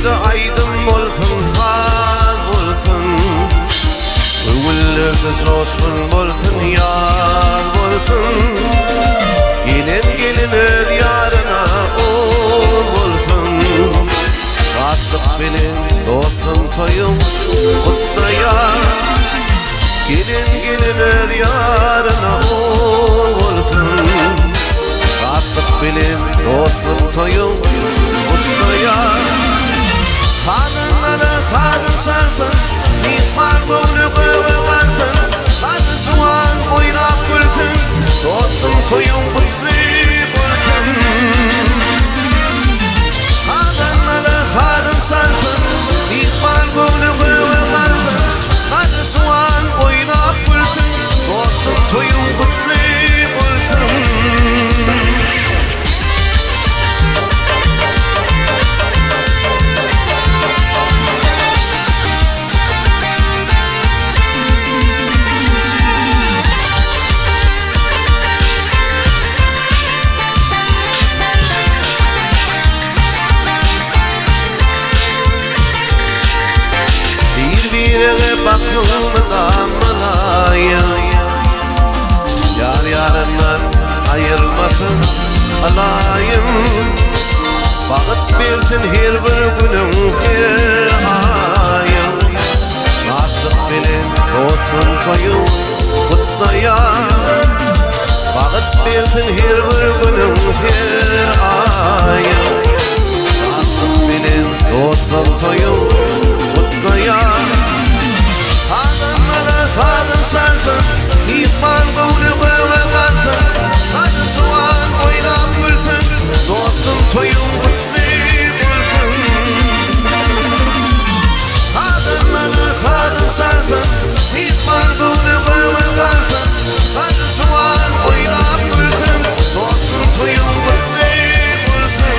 gözü aydın bolsun, saz bolsun. Güllerde coşkun bolsun, yar bolsun. Gelin öz yarına oğul bolsun. Şadlık bilin dostum toyum kutlayar. Gelin öz yarına oğul bolsun. Şadlık bilin dostum toyum kutlayar. Tadınları tadın sarsın, mihman gönlü kıvırgarsın. Tadı soğan oynap gülsün, dostum toyum kutlu bulsun. Tadınları tadın sarsın, mihman gönlü kıvırgarsın. Tadı soğan oynap gülsün, dostum toyum kutlu bulsun. Bakımdan manayım, yar yarından ayırmasın alayım. Bağıt versin her bir günüm, her ayım. Artık bilin olsun toyum kutlayar. Bağıt versin her bir günüm, her ayım. Artık bilin olsun toyum kutlayar. Tadın sarsın, ihman gönlü kıvırgarsın. Tadı soğan oynap gülsün, dostum toyum kutlu bulsun. Tadın sarsın, ihman gönlü kıvırgarsın. Tadı soğan oynap gülsün, dostum toyum kutlu bulsun.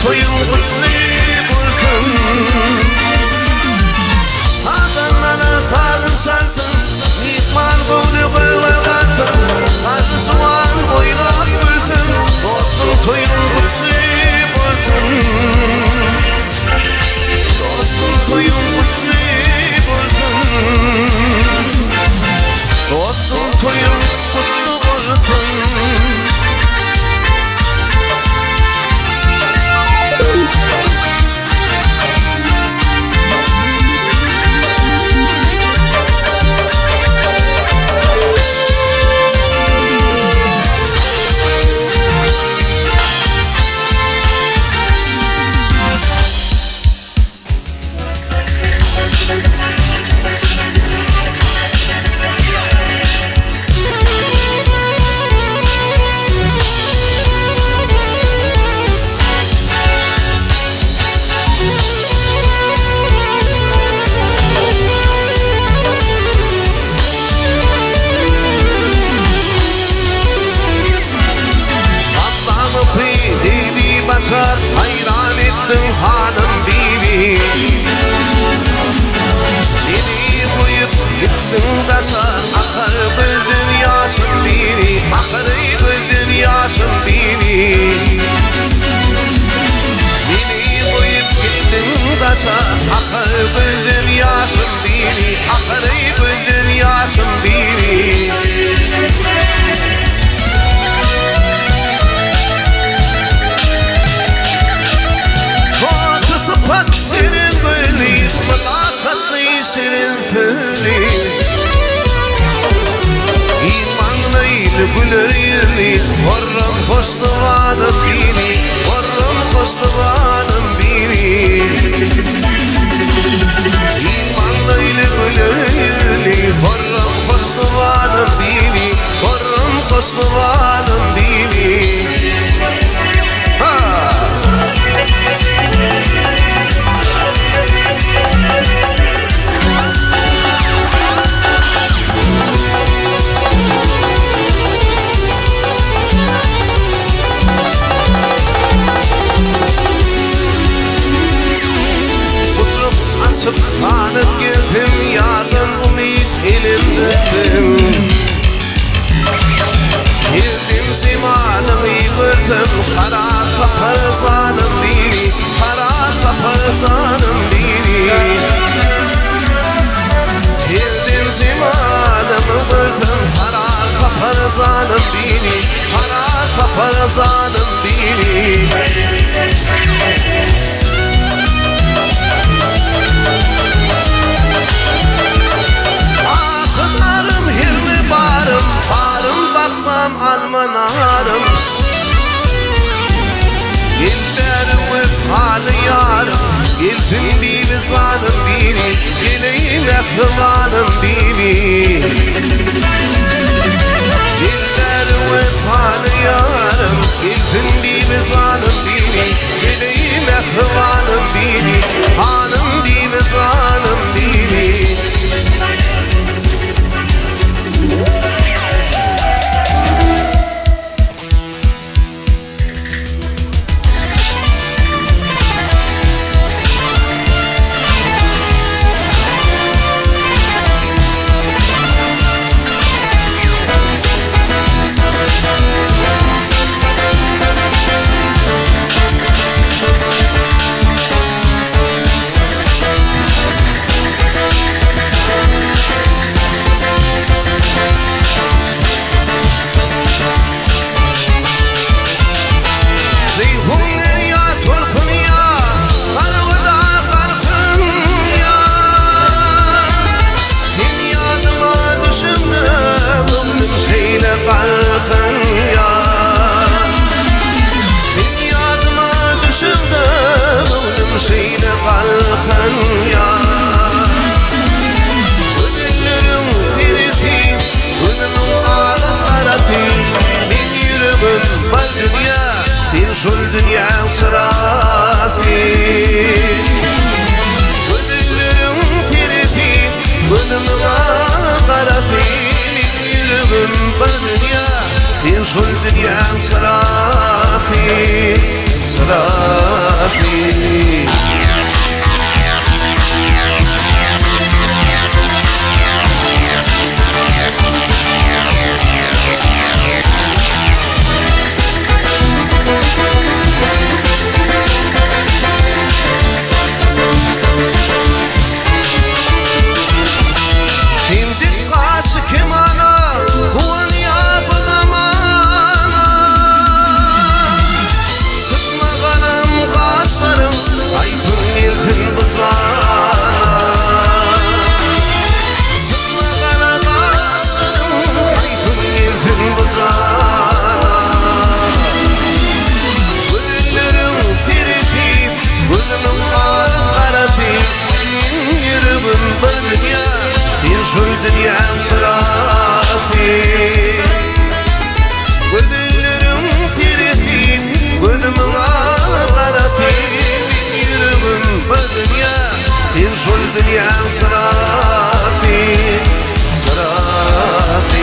Toyum kutlu bulsun. Tadın sarsın, mihman gönlü kıvırgarsın. Tadı soğan oynap gülsün, dostum toyum kutlu bulsun. Dostum toyum kutlu bulsun. Dostum toyum kutlu bulsun. Hayran ettin hanım bibi. Seni koyup gittin taşar, akar gözün yaşın bibi. Akar gözün yaşın bibi. Seni koyup gittin taşar, akar gözün yaşın bibi. Akar gözün yaşın bibi. Senin gönlün mülakatlı senin sönün. İmanlıydı gülür yüzlü, varım kostuvanım bini, varım kostuvanım bini. İmanlıydı gülür yüzlü, varım kostuvanım bini, varım kostuvanım bini. Ha! tapar zanım biri, para tapar zanım biri. Girdim zimanımı vurdum, para tapar zanım biri, para tapar zanım biri. Akılarım hirli barım, barım baksam almanarım. Gilderim ve halı yarım, gildim bir zanım biri, geleyim ekrivanım biri. Gilderim ve halı yarım, gildim bir zanım biri, geleyim ekrivanım biri, hanım bir zanım biri. Şol dünya sırafı Gönüllerim tireti Gönlüme karafı Yüreğim bir dünya Şol dünya sırafı Sırafı Şol dünya sırafı Gözlerim tireti Gözümün ağarati Yüreğim bir dünya Şol dünya sırafı Sırafı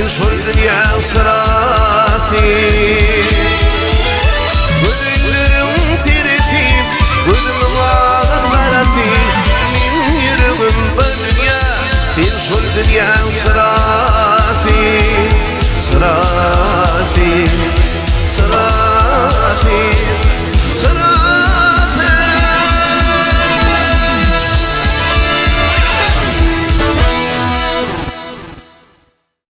Şol dünya sırafı Gönüllerim tireti Gönlüme